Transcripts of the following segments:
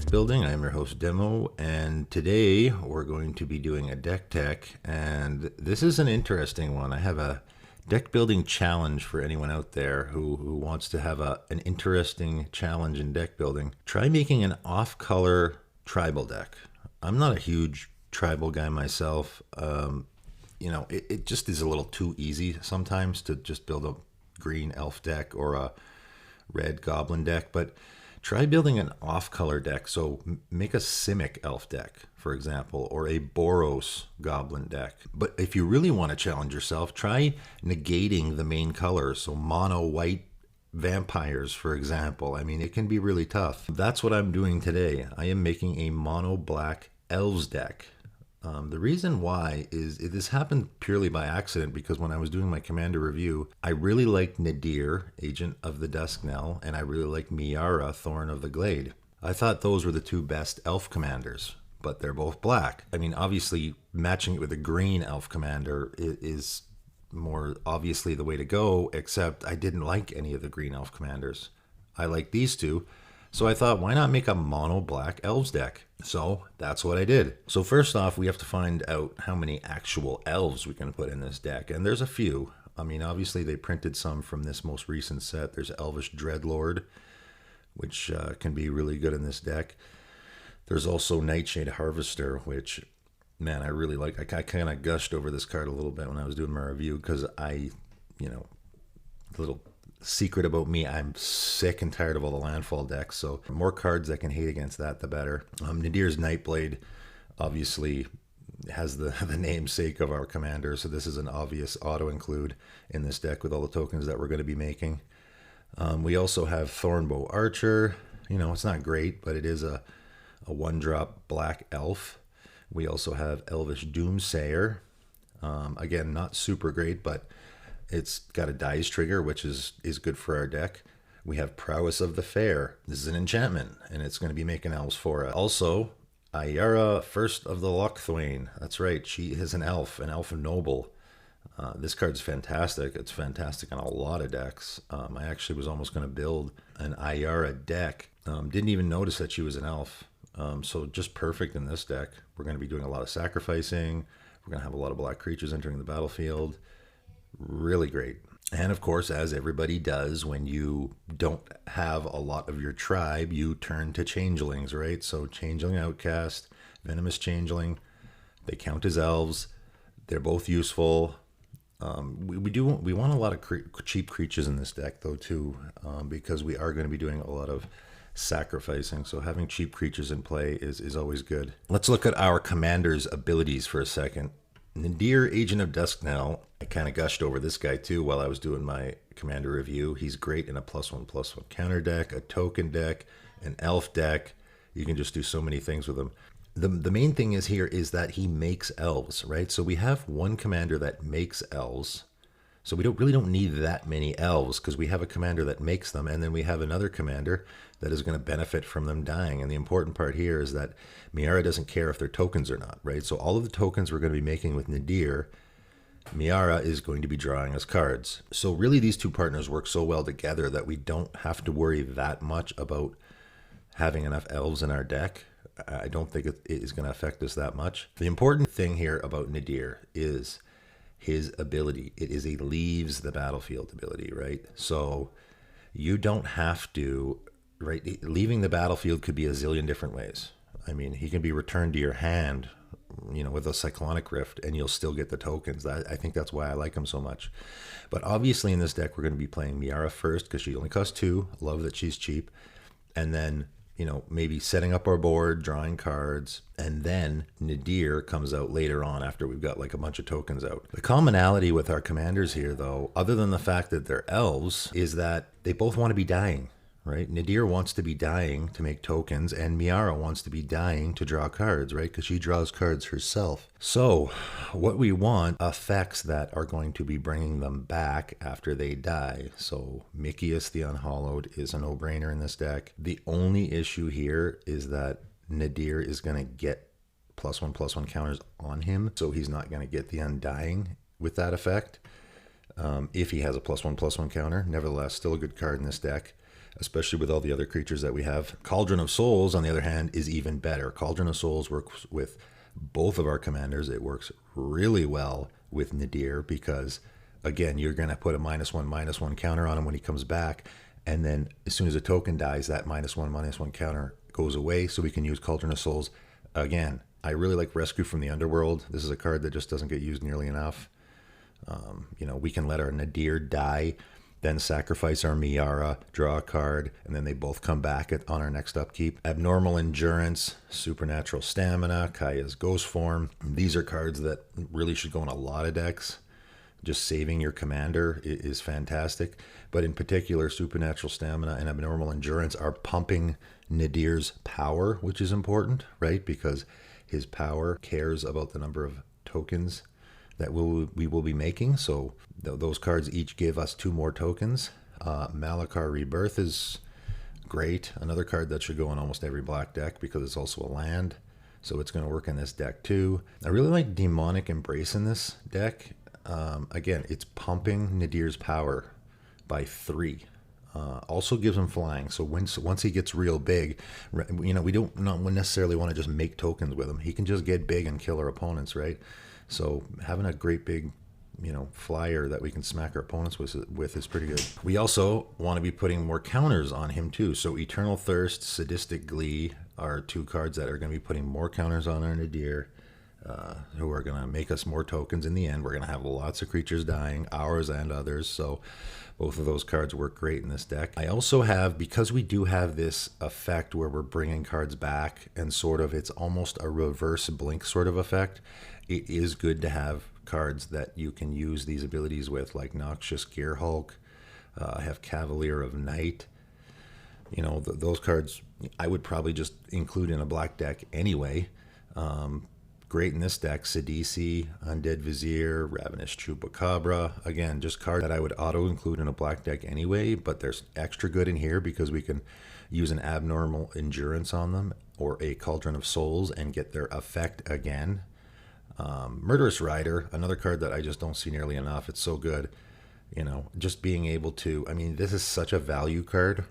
deck building. I am your host Demo, and today we're going to be doing a deck tech, and this is an interesting one. I have a deck building challenge for anyone out there who wants to have an interesting challenge in deck building. Try making an off-color tribal deck. I'm not a huge tribal guy myself. It just is a little too easy sometimes to just build a green elf deck or a red goblin deck, but try building an off-color deck. So make a Simic elf deck, for example, or a Boros goblin deck. But if you really want to challenge yourself, try negating the main colors. So mono white vampires, for example. I mean, it can be really tough. That's what I'm doing today. I am making a mono black elves deck. The reason why is this happened purely by accident, because when I was doing my commander review, I really liked Nadier, Agent of the Dusknel, and I really liked Miara, Thorn of the Glade. I thought those were the two best elf commanders, but they're both black. I mean, obviously, matching it with a green elf commander is more obviously the way to go, except I didn't like any of the green elf commanders. I like these two. So I thought, why not make a mono black elves deck? So that's what I did. So first off, we have to find out how many actual elves we can put in this deck. And there's a few. I mean, obviously they printed some from this most recent set. There's Elvish Dreadlord, which can be really good in this deck. There's also Nightshade Harvester, which, man, I really like. I kind of gushed over this card a little bit when I was doing my review, because a little secret about me, I'm sick and tired of all the landfall decks, so the more cards that can hate against that, the better. Nadier's Nightblade obviously has the namesake of our commander, so this is an obvious auto-include in this deck with all the tokens that we're going to be making. We also have Thornbow Archer. It's not great, but it is a one-drop black elf. We also have Elvish Doomsayer. Again, not super great, but it's got a dice trigger, which is good for our deck. We have Prowess of the Fair. This is an enchantment, and it's going to be making elves for us. Also, Miara, First of the Lochthwain. That's right, she is an elf noble. This card's fantastic. It's fantastic on a lot of decks. I actually was almost going to build an Miara deck. Didn't even notice that she was an elf. So just perfect in this deck. We're going to be doing a lot of sacrificing. We're going to have a lot of black creatures entering the battlefield. Really great. And of course, as everybody does, when you don't have a lot of your tribe, you turn to changelings, right? So Changeling Outcast, Venomous Changeling, they count as elves. They're both useful. We want a lot of cheap creatures in this deck, though, too, because we are going to be doing a lot of sacrificing. So having cheap creatures in play is always good. Let's look at our commander's abilities for a second. Nadier, Agent of Dusknel. I kind of gushed over this guy too while I was doing my commander review. He's great in a +1/+1 counter deck, a token deck, an elf deck. You can just do so many things with him. The main thing is that he makes elves, right? So we have one commander that makes elves. So we really don't need that many elves, because we have a commander that makes them, and then we have another commander that is going to benefit from them dying. And the important part here is that Miara doesn't care if they're tokens or not, right? So all of the tokens we're going to be making with Nadier, Miara is going to be drawing us cards. So really these two partners work so well together that we don't have to worry that much about having enough elves in our deck. I don't think it is going to affect us that much. The important thing here about Nadier is his ability. It is a leaves the battlefield ability, right? So you don't have to, right? Leaving the battlefield could be a zillion different ways. I mean, he can be returned to your hand, with a Cyclonic Rift, and you'll still get the tokens. I think that's why I like him so much. But obviously in this deck, we're going to be playing Miara first, because she only costs 2. Love that she's cheap. And then, maybe setting up our board, drawing cards, and then Nadier comes out later on after we've got like a bunch of tokens out. The commonality with our commanders here, though, other than the fact that they're elves, is that they both want to be dying, right? Nadier wants to be dying to make tokens, and Miara wants to be dying to draw cards, right? Because she draws cards herself. So what we want effects that are going to be bringing them back after they die. So Mikius the Unhallowed is a no-brainer in this deck. The only issue here is that Nadier is going to get +1/+1 counters on him, so he's not going to get the Undying with that effect. If he has a +1/+1 counter, nevertheless, still a good card in this deck. especially with all the other creatures that we have. Cauldron of Souls, on the other hand, is even better. Cauldron of Souls works with both of our commanders. It works really well with Nadier because, again, you're going to put a -1/-1 counter on him when he comes back. And then as soon as a token dies, that -1/-1 counter goes away. So we can use Cauldron of Souls. Again, I really like Rescue from the Underworld. This is a card that just doesn't get used nearly enough. We can let our Nadier die, then sacrifice our Miara, draw a card, and then they both come back on our next upkeep. Abnormal Endurance, Supernatural Stamina, Kaya's Ghost Form. These are cards that really should go in a lot of decks. Just saving your commander is fantastic. But in particular, Supernatural Stamina and Abnormal Endurance are pumping Nadier's power, which is important, right? Because his power cares about the number of tokens that we will be making. So those cards each give us 2 more tokens. Malakar Rebirth is great. Another card that should go in almost every black deck because it's also a land. So it's going to work in this deck too. I really like Demonic Embrace in this deck. Again, it's pumping Nadier's power by 3. Also gives him flying. So once he gets real big, we don't not necessarily want to just make tokens with him. He can just get big and kill our opponents, right? So having a great big, flyer that we can smack our opponents with is pretty good. We also want to be putting more counters on him too. So Eternal Thirst, Sadistic Glee are 2 cards that are going to be putting more counters on our Nadier, who are going to make us more tokens in the end. We're going to have lots of creatures dying, ours and others. So both of those cards work great in this deck. I also have, because we do have this effect where we're bringing cards back and it's almost a reverse blink sort of effect. It is good to have cards that you can use these abilities with, like Noxious Gearhulk. I have Cavalier of Night. Those cards I would probably just include in a black deck anyway. Great in this deck: Sidisi, Undead Vizier, Ravenous Chupacabra. Again, just cards that I would auto-include in a black deck anyway, but there's extra good in here because we can use an Abnormal Endurance on them or a Cauldron of Souls and get their effect again. Murderous Rider, another card that I just don't see nearly enough. It's so good. Just being able to, this is such a value card,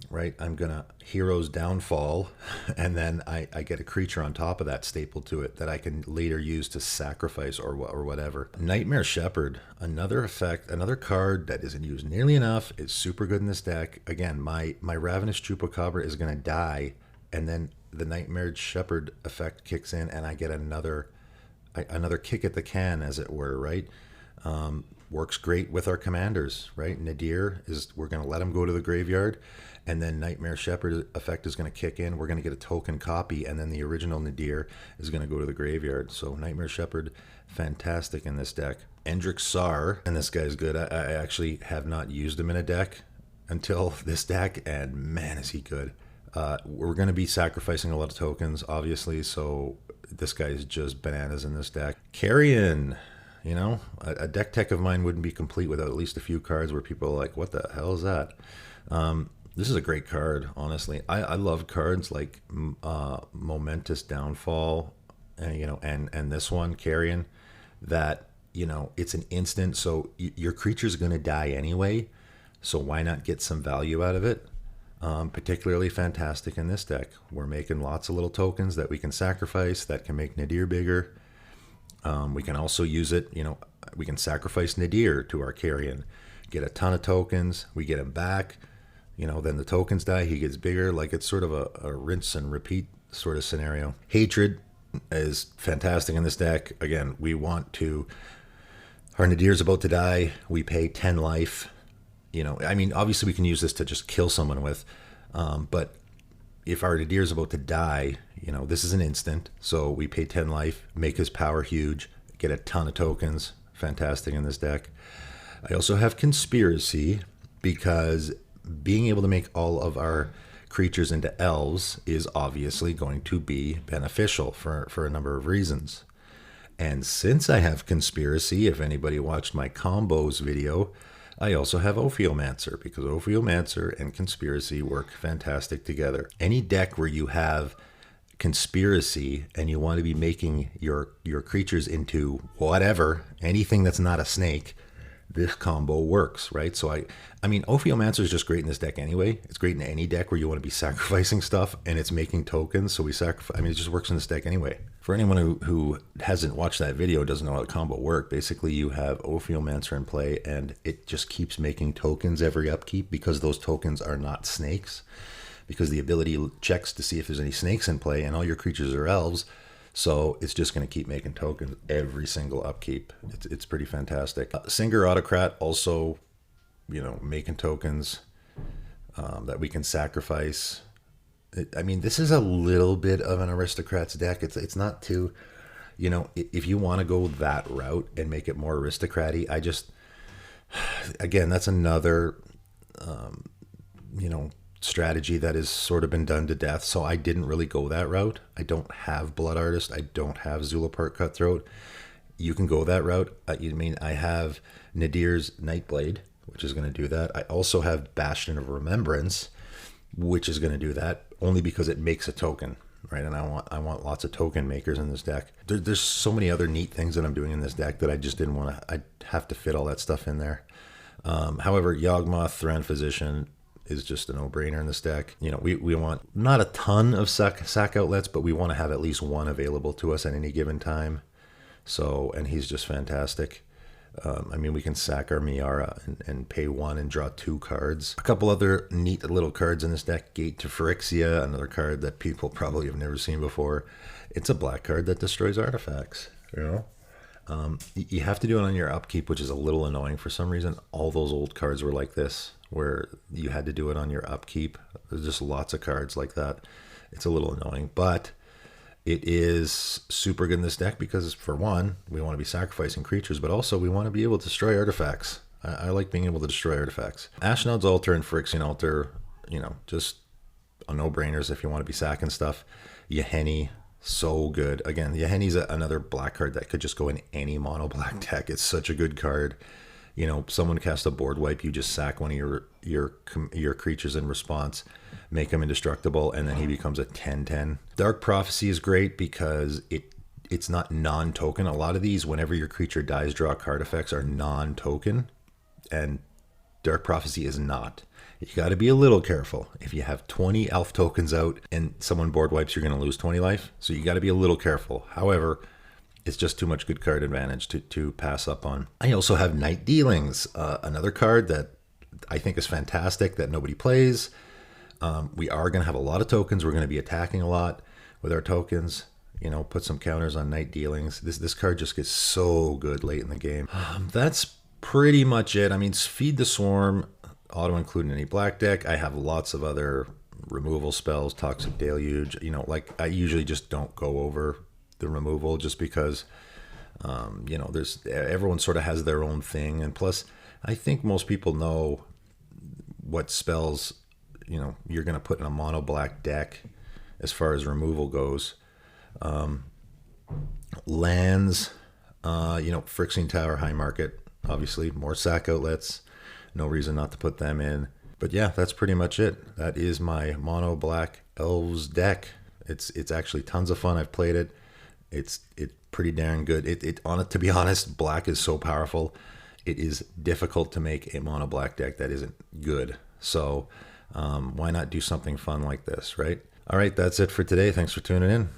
right? I'm going to Hero's Downfall, and then I get a creature on top of that stapled to it that I can later use to sacrifice or whatever. Nightmare Shepherd, another card that isn't used nearly enough. It's super good in this deck. Again, my Ravenous Chupacabra is going to die, and then the Nightmare Shepherd effect kicks in, and I get another kick at the can, as it were, right? Works great with our commanders, right? Nadier we're going to let him go to the graveyard, and then Nightmare Shepherd effect is going to kick in. We're going to get a token copy, and then the original Nadier is going to go to the graveyard. So Nightmare Shepherd, fantastic in this deck. Endrick Sar, and this guy's good. I actually have not used him in a deck until this deck, and man, is he good. We're going to be sacrificing a lot of tokens, obviously, so this guy is just bananas in this deck. Carrion, a deck tech of mine wouldn't be complete without at least a few cards where people are like, what the hell is that? This is a great card, honestly. I love cards like Momentous Downfall, and this one, Carrion, that, it's an instant, so your creature's going to die anyway, so why not get some value out of it? Particularly fantastic in this deck. We're making lots of little tokens that we can sacrifice that can make Nadier bigger. We can also use it, we can sacrifice Nadier to our Carrion, get a ton of tokens, we get him back, then the tokens die, he gets bigger. Like, it's sort of a rinse and repeat sort of scenario. Hatred is fantastic in this deck. Again, our Nadier's about to die, we pay 10 life. Obviously we can use this to just kill someone with, but if our Nadier's about to die, this is an instant, so we pay 10 life, make his power huge, get a ton of tokens. Fantastic in this deck. I also have Conspiracy, because being able to make all of our creatures into elves is obviously going to be beneficial for a number of reasons. And since I have Conspiracy, if anybody watched my combos video, I also have Ophiomancer, because Ophiomancer and Conspiracy work fantastic together. Any deck where you have Conspiracy and you want to be making your creatures into whatever, anything that's not a snake, this combo works, right? So I mean, Ophiomancer is just great in this deck anyway. It's great in any deck where you want to be sacrificing stuff and it's making tokens. So we sacrifice. I mean, it just works in this deck anyway. For anyone who hasn't watched that video, doesn't know how the combo works. Basically, you have Ophiomancer in play, and it just keeps making tokens every upkeep because those tokens are not snakes. Because the ability checks to see if there's any snakes in play, and all your creatures are elves. So it's just going to keep making tokens every single upkeep. It's pretty fantastic. Singer Autocrat also, you know, making tokens that we can sacrifice. I mean, this is a little bit of an aristocrat's deck. It's not too, you know, if you want to go that route and make it more aristocrat-y, again, that's another, you know, strategy that has sort of been done to death. So I didn't really go that route. I don't have Blood Artist. I don't have Zulapart Cutthroat. You can go that route. I have Nadier's Nightblade, which is going to do that. I also have Bastion of Remembrance, which is going to do that only because it makes a token, right? And I want lots of token makers in this deck. There's so many other neat things that I'm doing in this deck that I just didn't want to. I'd have to fit all that stuff in there. However, Yawgmoth, Thran Physician is just a no-brainer in this deck. You know, we want not a ton of sack outlets, but we want to have at least one available to us at any given time. So, and he's just fantastic. I mean, we can sack our Miara and pay 1 and draw 2 cards. A couple other neat little cards in this deck. Gate to Phyrexia, another card that people probably have never seen before. It's a black card that destroys artifacts, you know? You have to do it on your upkeep, which is a little annoying. For some reason, all those old cards were like this, where you had to do it on your upkeep. There's just lots of cards like that. It's a little annoying, but it is super good in this deck because, for one, we want to be sacrificing creatures, but also we want to be able to destroy artifacts. I like being able to destroy artifacts. Ashnod's Altar and Phyrexian Altar, you know, just a no-brainers if you want to be sacking stuff. Yahenni, so good. Again, Yahenni's another black card that could just go in any mono black deck. It's such a good card. You know, someone cast a board wipe, you just sack one of your creatures in response, make him indestructible, and then he becomes a 10/10. Dark Prophecy is great because it's not non-token. A lot of these, whenever your creature dies, draw card effects are non-token, and Dark Prophecy is not. You got to be a little careful. If you have 20 elf tokens out and someone board wipes, you're going to lose 20 life. So you got to be a little careful. However, it's just too much good card advantage to pass up on. I also have Night Dealings, another card that I think is fantastic that nobody plays. We are going to have a lot of tokens. We're going to be attacking a lot with our tokens. You know, put some counters on Night Dealings. This card just gets so good late in the game. That's pretty much it. I mean, Feed the Swarm, auto-include in any black deck. I have lots of other removal spells, Toxic Deluge. You know, like I usually just don't go over the removal just because, you know, everyone sort of has their own thing. And plus, I think most people know what spells, you know, you're going to put in a mono black deck as far as removal goes. Lands, you know, Phyrexian Tower, High Market, obviously more sack outlets. No reason not to put them in. But yeah, that's pretty much it. That is my mono black elves deck. It's actually tons of fun. I've played it. It's pretty darn good. To be honest, black is so powerful. It is difficult to make a mono black deck that isn't good. So why not do something fun like this, right? All right, that's it for today. Thanks for tuning in.